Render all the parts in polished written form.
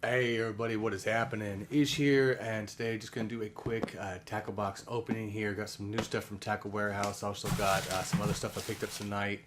Hey everybody, what is happening? Ish here, and today just gonna do a quick tackle box opening here. Got some new stuff from Tackle Warehouse. Also got some other stuff I picked up tonight.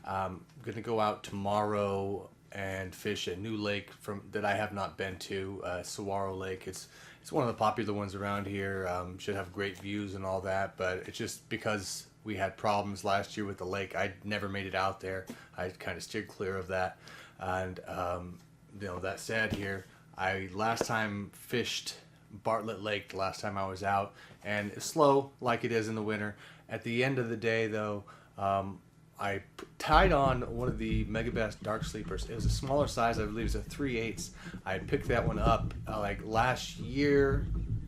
Gonna go out tomorrow and fish a new lake from that I have not been to, Saguaro Lake. It's one of the popular ones around here. Should have great views and all that, but it's just because we had problems last year with the lake. I never made it out there. I kind of steered clear of that, and that said here. I last time fished Bartlett Lake the last time I was out, and it's slow like it is in the winter. At the end of the day, though, I tied on one of the megabass dark sleepers. It was a smaller size, I believe it was a 3/8. I had picked that one up like last year,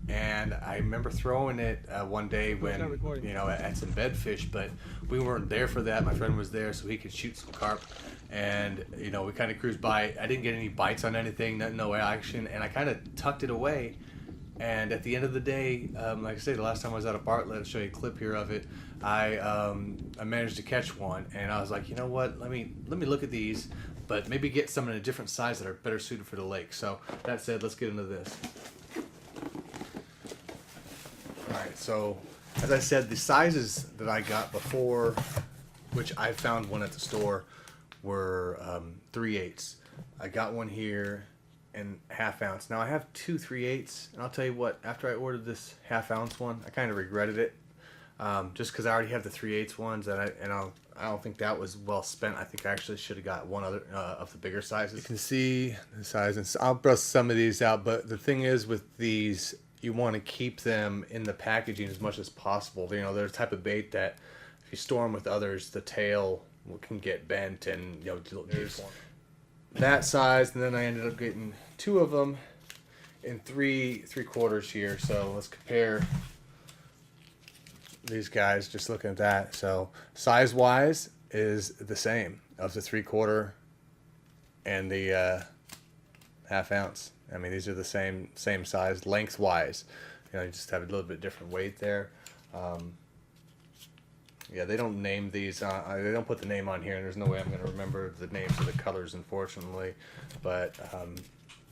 and I remember throwing it one day when at some bedfish, but we weren't there for that. My friend was there so he could shoot some carp, and we kind of cruised by. I didn't get any bites on anything, no action, and I kind of tucked it away. And at the end of the day, like I say, the last time I was out of Bartlett, I'll show you a clip here of it. I managed to catch one, and I was like, you know what? Let me look at these, but maybe get some in a different size that are better suited for the lake. So that said, let's get into this. All right, so as I said, the sizes that I got before, which I found one at the store, were 3/8. I got one here in half ounce. Now I have two 3/8, and I'll tell you what, after I ordered this half ounce one, I kind of regretted it, just because I already have the 3/8 ones, and I don't think that was well spent. I think I actually should have got one other of the bigger sizes. You can see the size, and I'll bust some of these out, but the thing is with these, you want to keep them in the packaging as much as possible. They're the type of bait that if you store them with others, the tail can get bent, and there's that size. And then I ended up getting two of them in 3/4 here. So let's compare these guys. Just looking at that, so size wise is the same of the 3/4 and the half ounce. I mean, these are the same size lengthwise. You just have a little bit different weight there. Yeah, they don't name these. They don't put the name on here, and there's no way I'm going to remember the names of the colors, unfortunately. But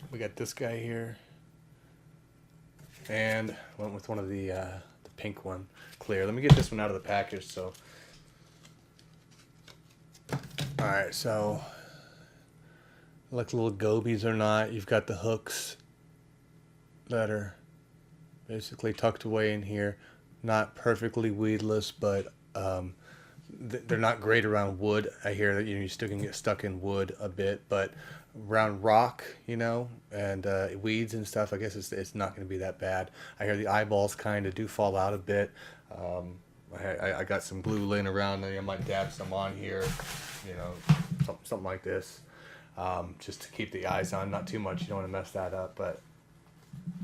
we got this guy here, and went with one of the pink one, clear. Let me get this one out of the package. So, all right, so like little gobies or not, you've got the hooks that are basically tucked away in here. Not perfectly weedless, but they're not great around wood. I hear that you still can get stuck in wood a bit, but around rock, and weeds and stuff, I guess it's not going to be that bad. I hear the eyeballs kind of do fall out a bit. I got some glue laying around, and I might dab some on here, something like this, just to keep the eyes on. Not too much, you don't want to mess that up, but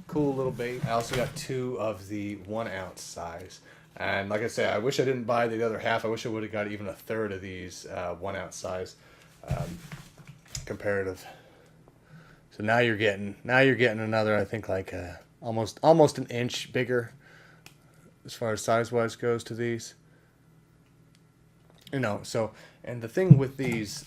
cool little bait. I also got two of the 1 ounce size. And like I say, I wish I didn't buy the other half. I wish I would have got even a third of these 1 ounce size comparative. So now you're getting another, I think, like almost an inch bigger as far as size wise goes to these. So, and the thing with these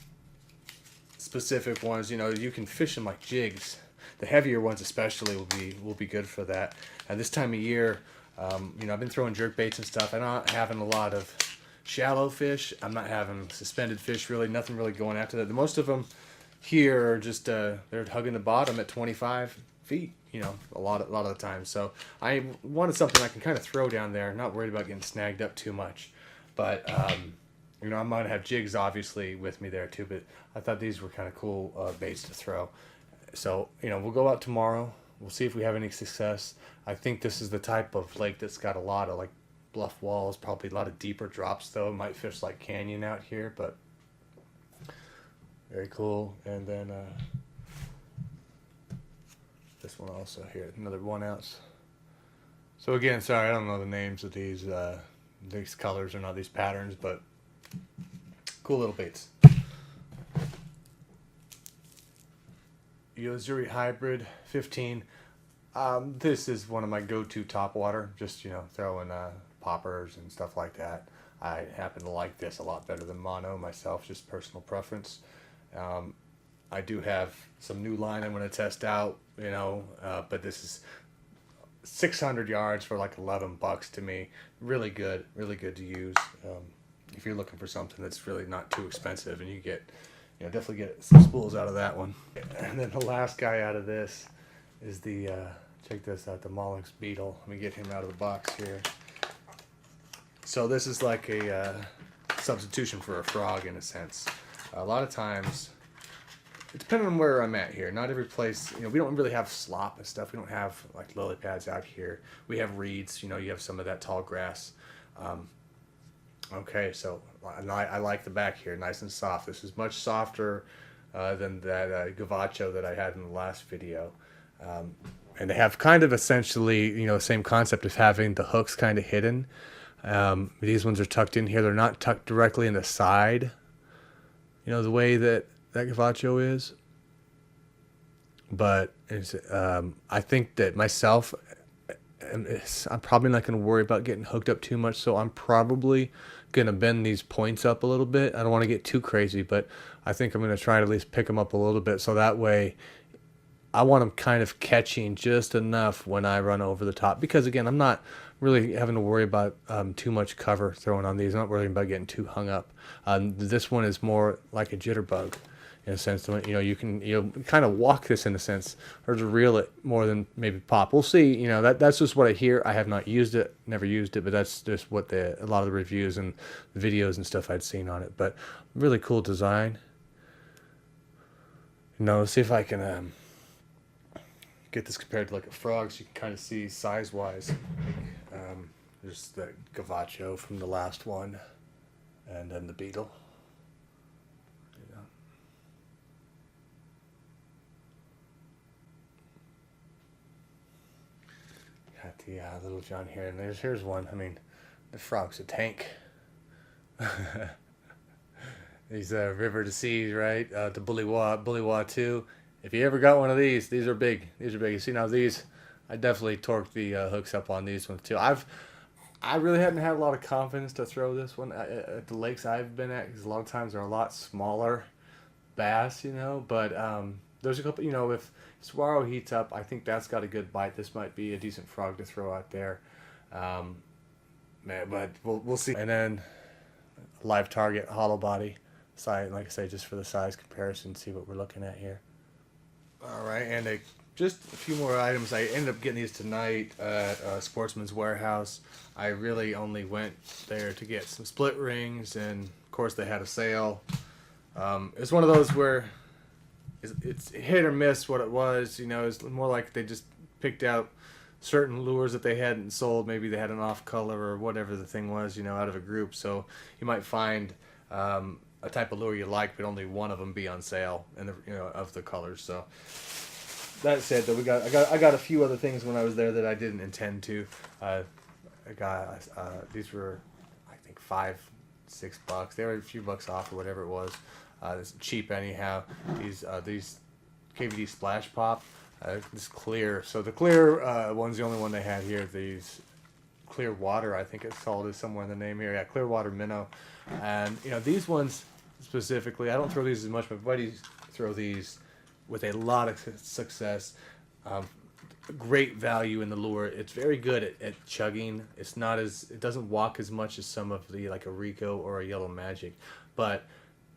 specific ones, you can fish them like jigs. The heavier ones especially will be good for that. And this time of year, I've been throwing jerk baits and stuff. I'm not having a lot of shallow fish. I'm not having suspended fish, really. Nothing really going after that. The most of them here are just they're hugging the bottom at 25 feet. A lot of the time. So I wanted something I can kind of throw down there. Not worried about getting snagged up too much. But I might have jigs obviously with me there too. But I thought these were kind of cool baits to throw. So we'll go out tomorrow. We'll see if we have any success. I think this is the type of lake that's got a lot of like bluff walls, probably a lot of deeper drops though. It might fish like canyon out here, but very cool. And then this one also here, another 1 ounce. So again, sorry, I don't know the names of these colors or not these patterns, but cool little baits. Yozuri Hybrid 15. This is one of my go-to topwater, just throwing poppers and stuff like that. I happen to like this a lot better than mono myself, just personal preference. I do have some new line I'm going to test out, but this is 600 yards for like $11 to me. Really good to use. If you're looking for something that's really not too expensive, and you get, definitely get some spools out of that one. And then the last guy out of this is the, check this out, the Mollix Beetle. Let me get him out of the box here. So this is like a substitution for a frog in a sense. A lot of times, depending on where I'm at here, not every place, we don't really have slop and stuff. We don't have like lily pads out here. We have reeds, you have some of that tall grass. Okay, so I like the back here, nice and soft. This is much softer than that gavacho that I had in the last video. And they have kind of essentially, the same concept of having the hooks kind of hidden. These ones are tucked in here. They're not tucked directly in the side, the way that gavacho is. But I think that myself, I'm probably not going to worry about getting hooked up too much, so I'm probably going to bend these points up a little bit. I don't want to get too crazy, but I think I'm going to try to at least pick them up a little bit, so that way I want them kind of catching just enough when I run over the top. Because again, I'm not really having to worry about too much cover throwing on these. I'm not worrying about getting too hung up. This one is more like a jitterbug in a sense. You can kind of walk this in a sense, or to reel it more than maybe pop. We'll see. That's just what I hear. I have not used it, never used it, but that's just what a lot of the reviews and the videos and stuff I'd seen on it. But really cool design. Let's see if I can get this compared to like a frog, so you can kind of see size wise. There's the gavacho from the last one, and then the beetle. Got the little John here, and here's one. I mean, the frog's a tank. These river to seas, right? The Bullywa 2. If you ever got one of these are big. These are big. You see now these, I definitely torqued the hooks up on these ones too. I really haven't had a lot of confidence to throw this one at the lakes I've been at, because a lot of times they're a lot smaller bass, But there's a couple, if Saguaro heats up, I think that's got a good bite. This might be a decent frog to throw out there. But we'll see. And then live target, hollow body side, like I say, just for the size comparison, see what we're looking at here. All right, and just a few more items. I ended up getting these tonight at Sportsman's Warehouse. I really only went there to get some split rings, and of course they had a sale. It's one of those where it's hit or miss what it was. It's more like they just picked out certain lures that they hadn't sold. Maybe they had an off color or whatever the thing was, out of a group. So you might find a type of lure you like, but only one of them be on sale, and of the colors. So that said, though, I got a few other things when I was there that I didn't intend to. These were, I think, $5-6. They were a few bucks off or whatever it was. It's cheap anyhow. These KVD Splash Pop. This clear. So the clear one's the only one they had here. These clear water, I think it's called, is somewhere in the name here. Yeah, clear water minnow. And these ones specifically, I don't throw these as much. My buddies throw these with a lot of success. Great value in the lure. It's very good at chugging. It doesn't walk as much as some of the, like a Rico or a Yellow Magic, but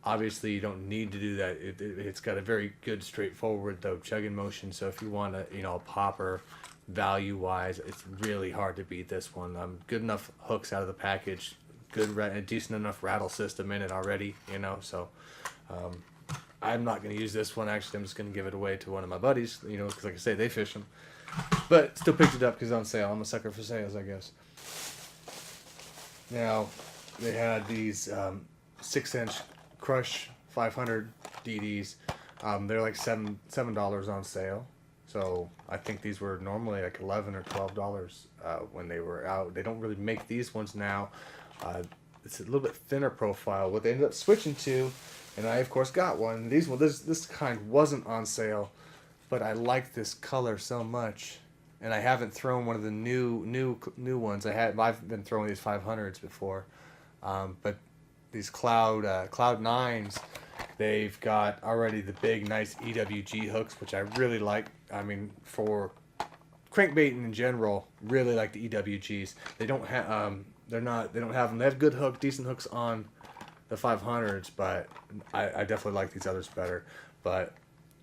obviously you don't need to do that. It's got a very good straightforward though chugging motion. So if you want a popper value wise, it's really hard to beat this one. Good enough hooks out of the package, a decent enough rattle system in it already, so I'm not going to use this one. Actually, I'm just going to give it away to one of my buddies, because like I say, they fish them, but still picked it up because it's on sale. I'm a sucker for sales, I guess. Now they had these 6-inch Crush 500 DDs. They're like $7 on sale. So I think these were normally like $11 or $12 when they were out. They don't really make these ones now. It's a little bit thinner profile. What they ended up switching to, and I of course got one. This kind wasn't on sale, but I like this color so much, and I haven't thrown one of the new ones. I've been throwing these 500s before, but these Cloud 9s. They've got already the big, nice EWG hooks, which I really like. I mean, for crankbaiting in general, really like the EWGs. They don't have, they don't have them. They have good hook, decent hooks on the 500s, but I definitely like these others better. But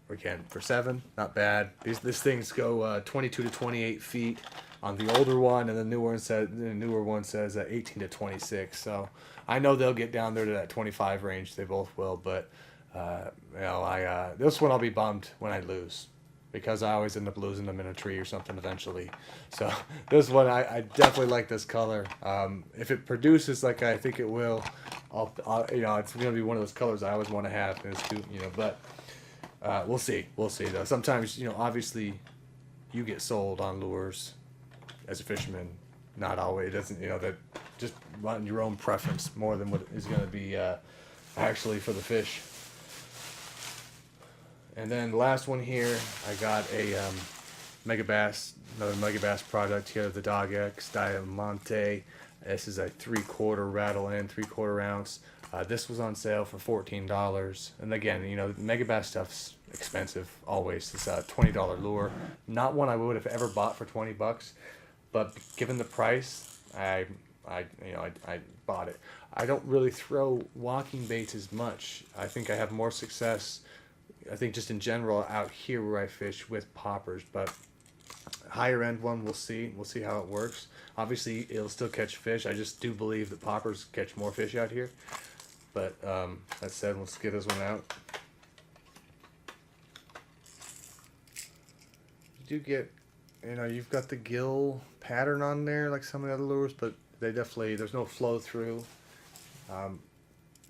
again, for 7, not bad. These things go 22 to 28 feet on the older one, and the newer one says 18 to 26. So I know they'll get down there to that 25 range. They both will, but this one I'll be bummed when I lose, because I always end up losing them in a tree or something eventually. So this one, I definitely like this color. If it produces like I think it will, it's gonna be one of those colors I always want to have. But we'll see. We'll see though. Sometimes, obviously, you get sold on lures as a fisherman. Not always. It doesn't. That just on your own preference more than what is going to be actually for the fish. And then the last one here, I got a megabass, another megabass product here, the Dog X Diamante. This is a 3/4 rattle in, 3/4 ounce. This was on sale for $14. And again, megabass stuff's expensive always. It's a $20 lure. Not one I would have ever bought for $20, but given the price, I bought it. I don't really throw walking baits as much. I think I have more success, I think just in general out here where I fish, with poppers, but higher end one, we'll see how it works. Obviously it'll still catch fish. I just do believe that poppers catch more fish out here. But that said, let's get this one out. You do get, you've got the gill pattern on there like some of the other lures, but there's no flow through.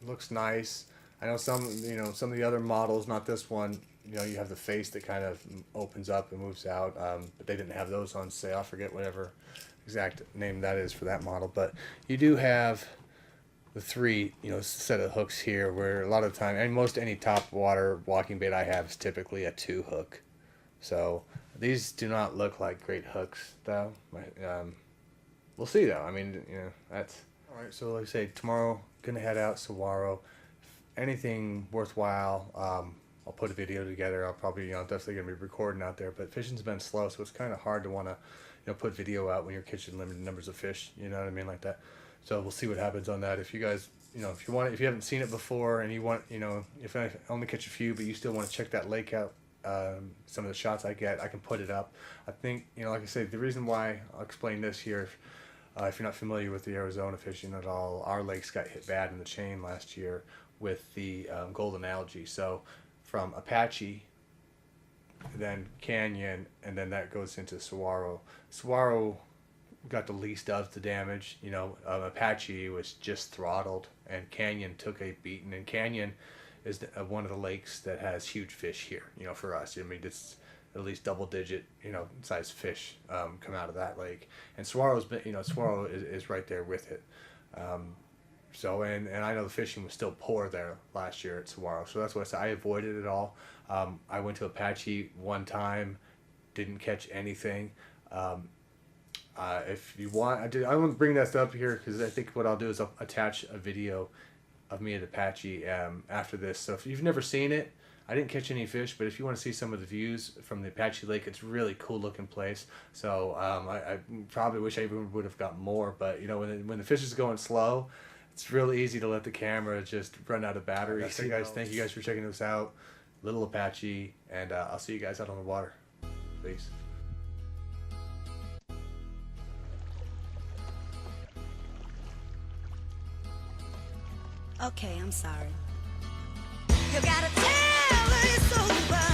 Looks nice. I know some of the other models, not this one, you have the face that kind of opens up and moves out, but they didn't have those on sale. I forget whatever exact name that is for that model, but you do have the 3, set of hooks here, where a lot of the time, and most any top water walking bait I have is typically a 2 hook. So these do not look like great hooks though. We'll see though. I mean, that's all right. So like I say, tomorrow gonna head out Saguaro. Anything worthwhile, I'll put a video together. I'll probably, definitely gonna be recording out there. But fishing's been slow, so it's kind of hard to want to, put video out when you're catching limited numbers of fish. You know what I mean, like that. So we'll see what happens on that. If you guys, if you haven't seen it before and you want, if I only catch a few, but you still want to check that lake out, some of the shots I get, I can put it up. I think, like I said, the reason why, I'll explain this here. If you're not familiar with the Arizona fishing at all, our lakes got hit bad in the chain last year with the golden algae. So from Apache, then Canyon, and then that goes into Saguaro. Saguaro got the least of the damage. Apache was just throttled, and Canyon took a beating. And Canyon is one of the lakes that has huge fish here. For us, I mean, it's at least double-digit, size fish come out of that lake. And Saguaro's been, Saguaro is right there with it. So, and I know the fishing was still poor there last year at Saguaro, so that's why I said I avoided it all. I went to Apache one time, didn't catch anything. If you want, I want to bring that up here because I think what I'll do is I'll attach a video of me at Apache after this. So if you've never seen it, I didn't catch any fish, but if you want to see some of the views from the Apache Lake, it's a really cool looking place. So I probably wish I even would have got more, but when the fish is going slow, it's really easy to let the camera just run out of battery. So guys, thank you guys for checking this out. Little Apache, and I'll see you guys out on the water. Peace. Okay, I'm sorry. You gotta tell her it's over.